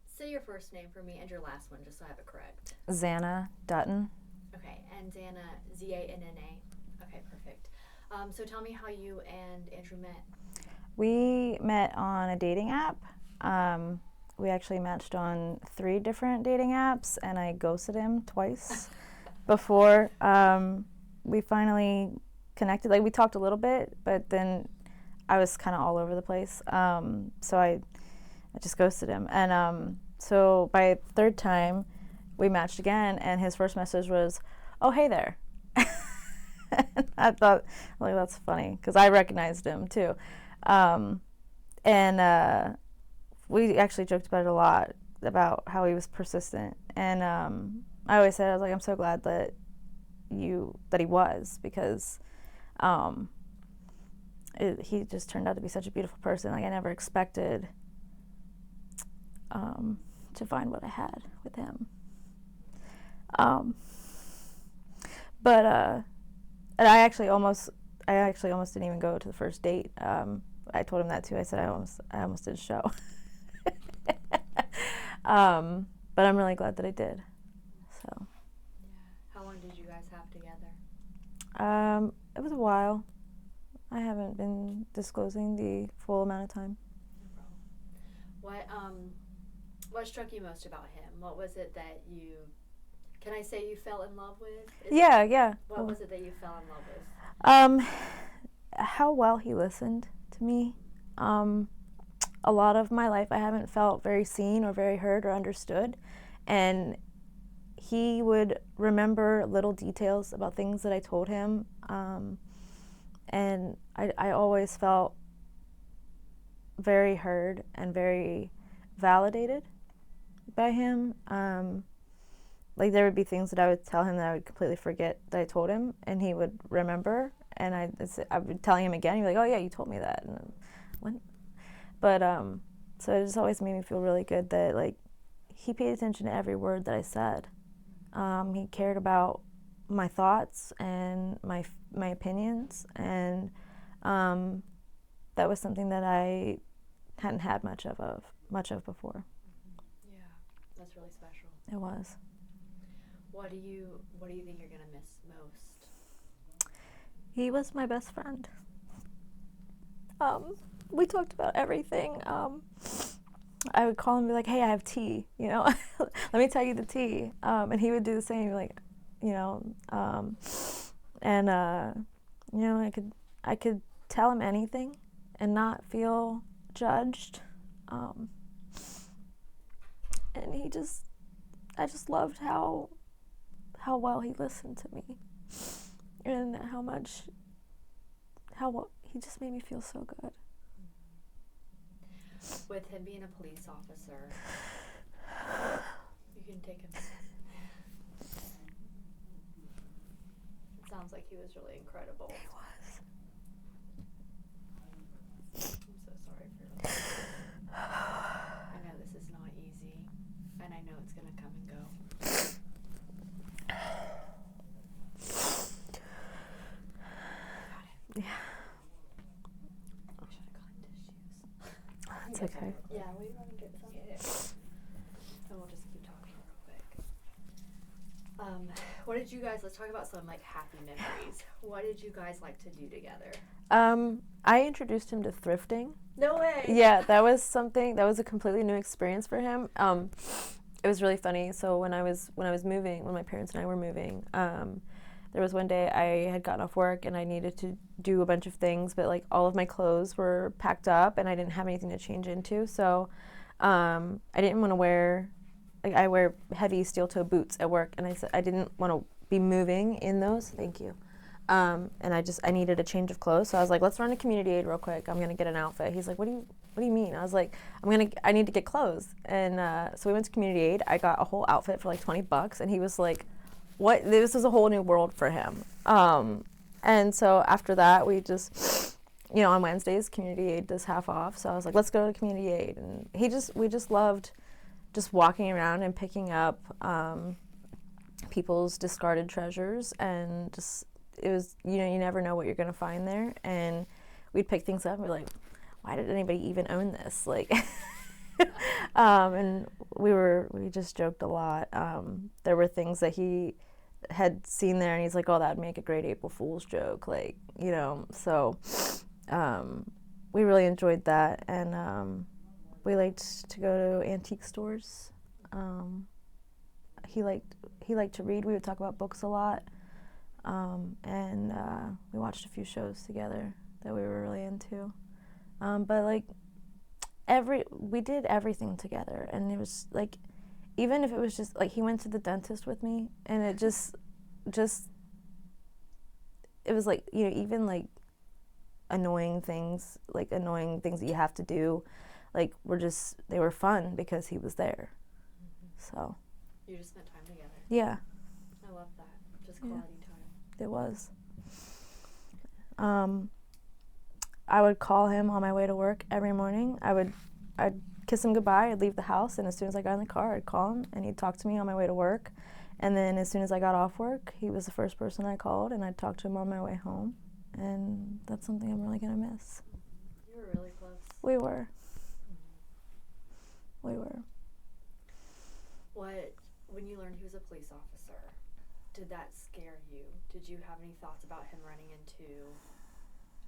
Say your first name for me and your last one, just so I have it correct. Zanna Dutton. Okay, and Zanna, Zanna. Okay, perfect. So tell me how you and Andrew met. We met on a dating app. We actually matched on 3 different dating apps, and I ghosted him twice before we finally connected. Like, we talked a little bit, but then I was kind of all over the place. So I just ghosted him. And so by the 3rd time, we matched again, and his first message was, "Oh, hey there." I thought, like, that's funny, because I recognized him too. Um, and we actually joked about it a lot, about how he was persistent. And I always said, I was like, I'm so glad that he was, because um, he just turned out to be such a beautiful person. Like, I never expected to find what I had with him. But and I actually almost didn't even go to the first date. I told him that too. I said I almost didn't show. But I'm really glad that I did. So. Yeah. How long did you guys have together? It was a while. I haven't been disclosing the full amount of time. No problem. What struck you most about him? What was it that you, can I say, you fell in love with? Yeah. What was it that you fell in love with? How well he listened to me. A lot of my life I haven't felt very seen or very heard or understood, and he would remember little details about things that I told him, and I always felt very heard and very validated by him. Like, there would be things that I would tell him that I would completely forget that I told him, and he would remember, and I would tell him again. He'd be like, "Oh yeah, you told me that." And when, but so it just always made me feel really good that, like, he paid attention to every word that I said. He cared about my thoughts and my opinions, and that was something that I hadn't had much of before. Yeah, that's really special. It was. What do you think you're gonna miss most? He was my best friend. We talked about everything. I would call him and be like, "Hey, I have tea, let me tell you the tea." And he would do the same, like, and I could tell him anything and not feel judged. And I just loved how well he listened to me, and he just made me feel so good. With him being a police officer, you can take him. It sounds like he was really incredible. He was. I'm so sorry for that. I know this is not easy, and I know it's gonna come and go. Yeah. I should have gotten tissues. That's okay. Yeah, we want to get some. And we'll just keep talking real quick. Let's talk about some, like, happy memories. What did you guys like to do together? I introduced him to thrifting. No way. Yeah, that was a completely new experience for him. It was really funny. So when I was moving, when my parents and I were moving, there was one day I had gotten off work and I needed to do a bunch of things, but, like, all of my clothes were packed up and I didn't have anything to change into. So I didn't want to wear, like, I wear heavy steel toe boots at work, and I said I didn't want to be moving in those. Thank you. And I needed a change of clothes, so I was like, let's run to Community Aid real quick. I'm gonna get an outfit. He's like, what do you mean? I was like, I need to get clothes. And so we went to Community Aid. I got a whole outfit for like $20, and he was like, what? This is a whole new world for him. And so after that, we just, on Wednesdays, Community Aid does half off. So I was like, let's go to Community Aid. And we just loved just walking around and picking up people's discarded treasures, and just, it was, you never know what you're going to find there. And we'd pick things up and be like, why did anybody even own this? Like, And we just joked a lot. There were things that he had seen there, and he's like, "Oh, that'd make a great April Fool's joke," like, So we really enjoyed that, and we liked to go to antique stores. He liked to read. We would talk about books a lot, and we watched a few shows together that we were really into. But like we did everything together, and it was like, even if it was just like he went to the dentist with me, and it just it was like, even like annoying things that you have to do, like they were fun because he was there. So you just spent time together. Yeah, I love that. Just quality time. It was. I would call him on my way to work every morning. I'd kiss him goodbye, I'd leave the house, and as soon as I got in the car, I'd call him, and he'd talk to me on my way to work. And then as soon as I got off work, he was the first person I called, and I'd talk to him on my way home. And that's something I'm really going to miss. You were really close. We were. We were. When you learned he was a police officer, did that scare you? Did you have any thoughts about him running into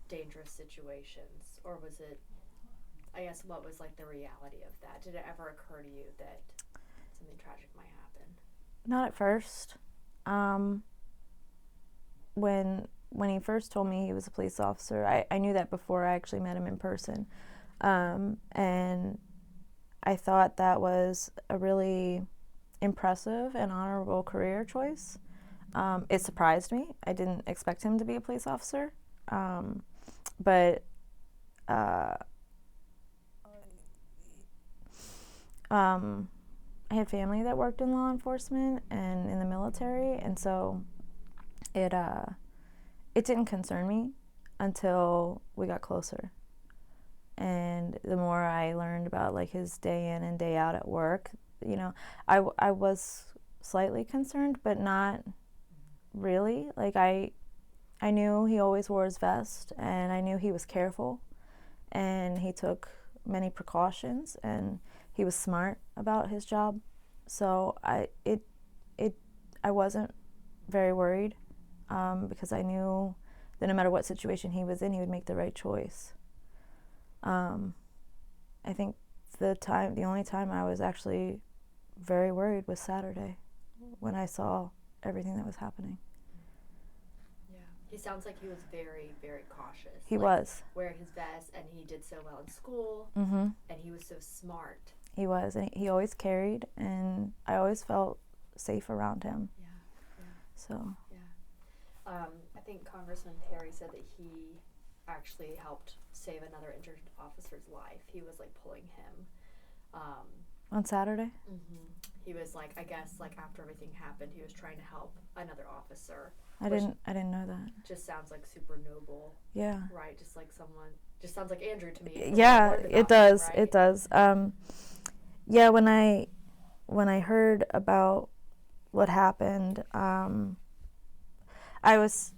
dangerous situations? Or was it, I guess, what was like the reality of that? Did it ever occur to you that something tragic might happen? Not at first. When he first told me he was a police officer, I knew that before I actually met him in person. And I thought that was a really impressive and honorable career choice. It surprised me. I didn't expect him to be a police officer. But I had family that worked in law enforcement and in the military, and so it didn't concern me until we got closer. And the more I learned about like his day in and day out at work, I was slightly concerned, but not really. Like I knew he always wore his vest, and I knew he was careful, and he took many precautions, and he was smart about his job. So I wasn't very worried, because I knew that no matter what situation he was in, he would make the right choice. I think the only time I was actually very worried was Saturday, when I saw everything that was happening. Yeah, he sounds like he was very, very cautious. He was. Wearing his vest, and he did so well in school, Mm-hmm. and he was so smart. He was, and he always carried, and I always felt safe around him. Yeah. So. Yeah. I think Congressman Perry said that he actually helped save another injured officer's life. He was like pulling him. On Saturday? Mm-hmm. He was like, I guess, like after everything happened, he was trying to help another officer. I didn't know that. Just sounds like super noble. Yeah. Right. Just sounds like Andrew to me. Yeah, it does. Right? It does. Yeah. When I heard about what happened, I was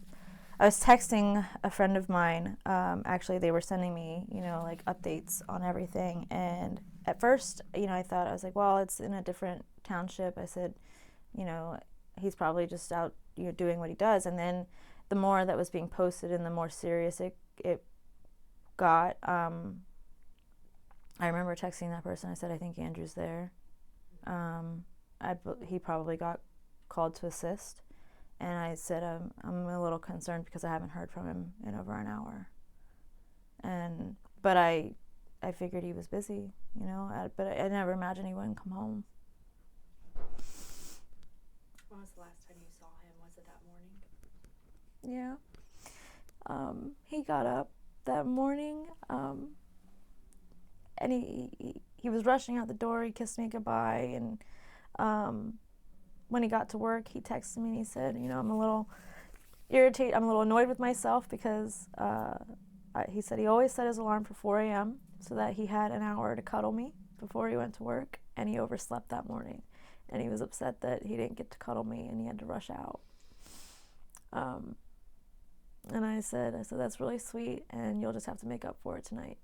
texting a friend of mine. Actually, they were sending me, like updates on everything. And at first, I was like, well, it's in a different township. I said, he's probably just out, doing what he does. And then the more that was being posted and the more serious it got, I remember texting that person. I said, I think Andrew's there. He probably got called to assist. And I said, I'm a little concerned because I haven't heard from him in over an hour. But I figured he was busy, but I never imagined he wouldn't come home. When was the last time you saw him? Was it that morning? Yeah. He got up that morning, and he was rushing out the door. He kissed me goodbye, and when he got to work, he texted me and he said, I'm a little irritated, I'm a little annoyed with myself because he said he always set his alarm for 4 a.m. so that he had an hour to cuddle me before he went to work, and he overslept that morning. And he was upset that he didn't get to cuddle me and he had to rush out. And I said, that's really sweet, and you'll just have to make up for it tonight.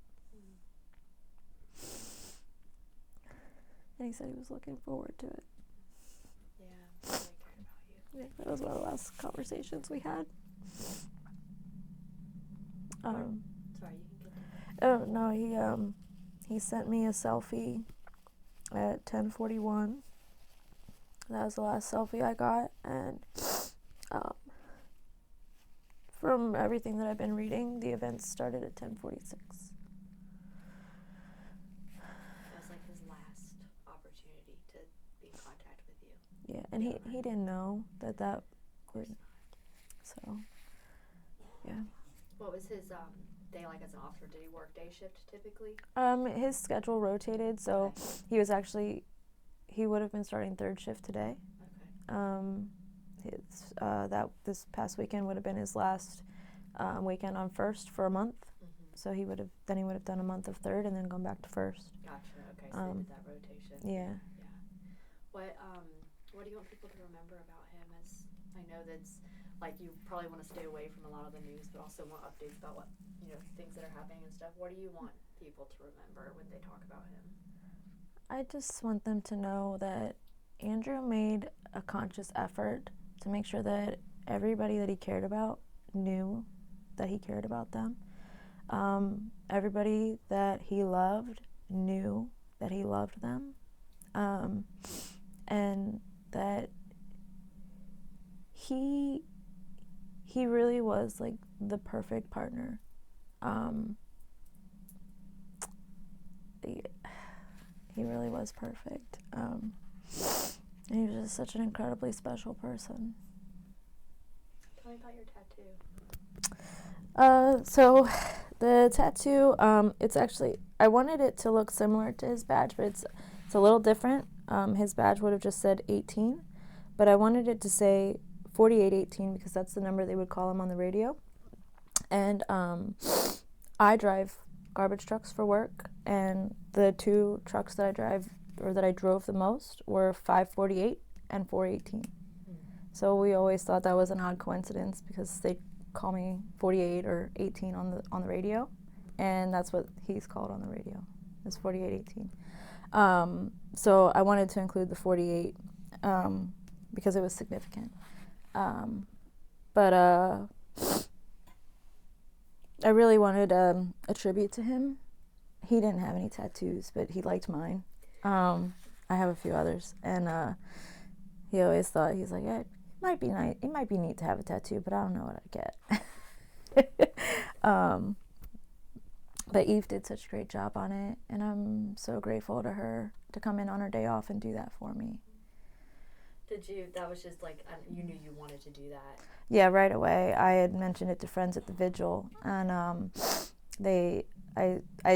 and he said he was looking forward to it. Yeah, he really cared about you. Yeah, that was one of the last conversations we had. Sorry, you can continue. Oh no, he sent me a selfie at 10:41. That was the last selfie I got, and from everything that I've been reading, the events started at 10:46. That was like his last opportunity to be in contact with you. Yeah, and he didn't know that would, so, yeah. What was his day like as an officer? Did he work day shift typically? His schedule rotated, so Okay. he would have been starting third shift today. Okay. This past weekend would have been his last weekend on first for a month. Mm-hmm. So he would have done a month of third and then gone back to first. Gotcha. Okay, so they did that rotation. Yeah. What do you want people to remember about him? As I know that's like you probably want to stay away from a lot of the news, but also want updates about what things that are happening and stuff. What do you want people to remember when they talk about him? I just want them to know that Andrew made a conscious effort to make sure that everybody that he cared about knew that he cared about them. Everybody that he loved knew that he loved them. And that he really was like the perfect partner. He really was perfect. And he was just such an incredibly special person. Tell me about your tattoo. So the tattoo, it's actually, I wanted it to look similar to his badge, but it's a little different. His badge would have just said 18, but I wanted it to say 4818 because that's the number they would call him on the radio. And I drive garbage trucks for work, and the two trucks that I drove the most were 548 and 418. So we always thought that was an odd coincidence because they call me 48 or 18 on the radio, and that's what he's called on the radio, is 4818. So I wanted to include the 48 because it was significant. But I really wanted a tribute to him. He didn't have any tattoos, but he liked mine. I have a few others, and he always thought, he's like, it might be nice. It might be neat to have a tattoo, but I don't know what I'd get. But Eve did such a great job on it, and I'm so grateful to her to come in on her day off and do that for me. That was just like, you knew you wanted to do that? Yeah, right away. I had mentioned it to friends at the vigil, and I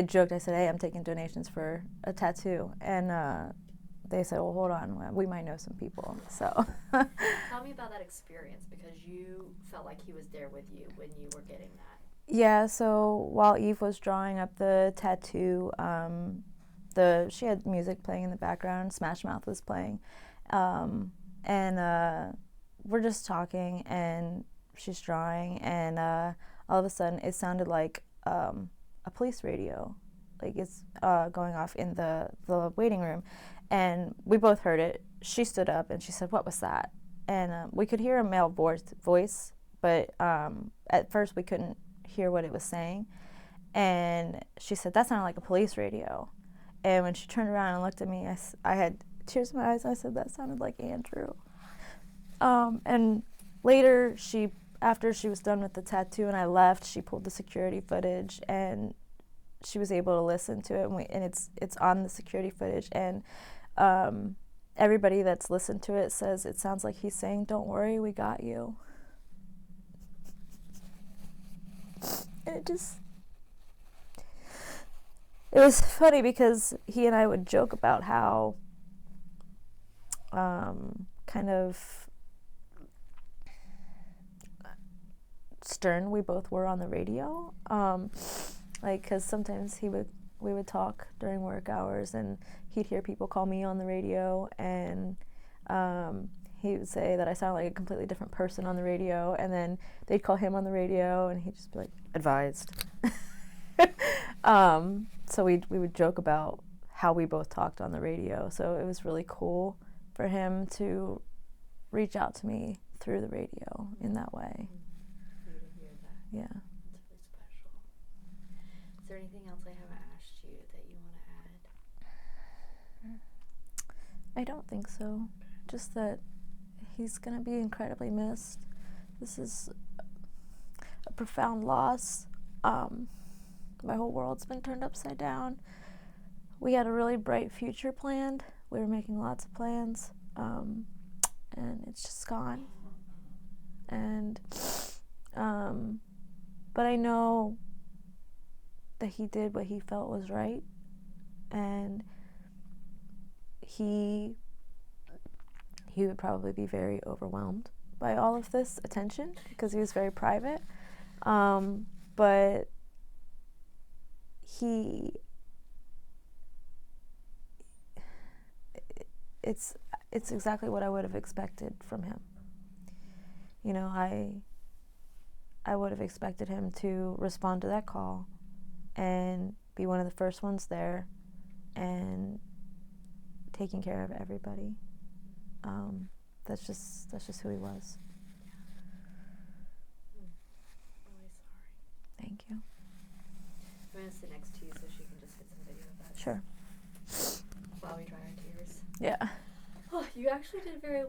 joked, I said, hey, I'm taking donations for a tattoo, and they said, well, hold on, we might know some people, so. Tell me about that experience, because you felt like he was there with you when you were getting that. Yeah, so while Eve was drawing up the tattoo, she had music playing in the background, Smash Mouth was playing, and we're just talking, and she's drawing, and all of a sudden it sounded like a police radio, like it's going off in the waiting room, and we both heard it. She stood up and she said, what was that? And we could hear a male voice, but at first we couldn't hear what it was saying, and she said, that sounded like a police radio. And when she turned around and looked at me, I had tears in my eyes. I said, that sounded like Andrew. And later, after she was done with the tattoo and I left, she pulled the security footage, and she was able to listen to it, and it's on the security footage, and everybody that's listened to it says it sounds like he's saying, don't worry, we got you. And it was funny because he and I would joke about how kind of stern we both were on the radio, like, because sometimes we would talk during work hours, and he'd hear people call me on the radio, and he would say that I sounded like a completely different person on the radio, and then they'd call him on the radio, and he'd just be like, advised. So we would joke about how we both talked on the radio. So it was really cool for him to reach out to me through the radio in that way. For you to hear that. Yeah. That's really special. Is there anything else I haven't asked you that you want to add? I don't think so. Just that he's going to be incredibly missed. This is a profound loss. My whole world's been turned upside down. We had a really bright future planned. We were making lots of plans, and it's just gone. And but I know that he did what he felt was right, and he would probably be very overwhelmed by all of this attention because he was very private. But it's exactly what I would have expected from him. You know, I would have expected him to respond to that call and be one of the first ones there and taking care of everybody. That's just who he was. Really sorry. Thank you. I'm going to sit next to you so she can just get some video of us. Sure. While we dry our tears. Yeah. Oh, you actually did very well.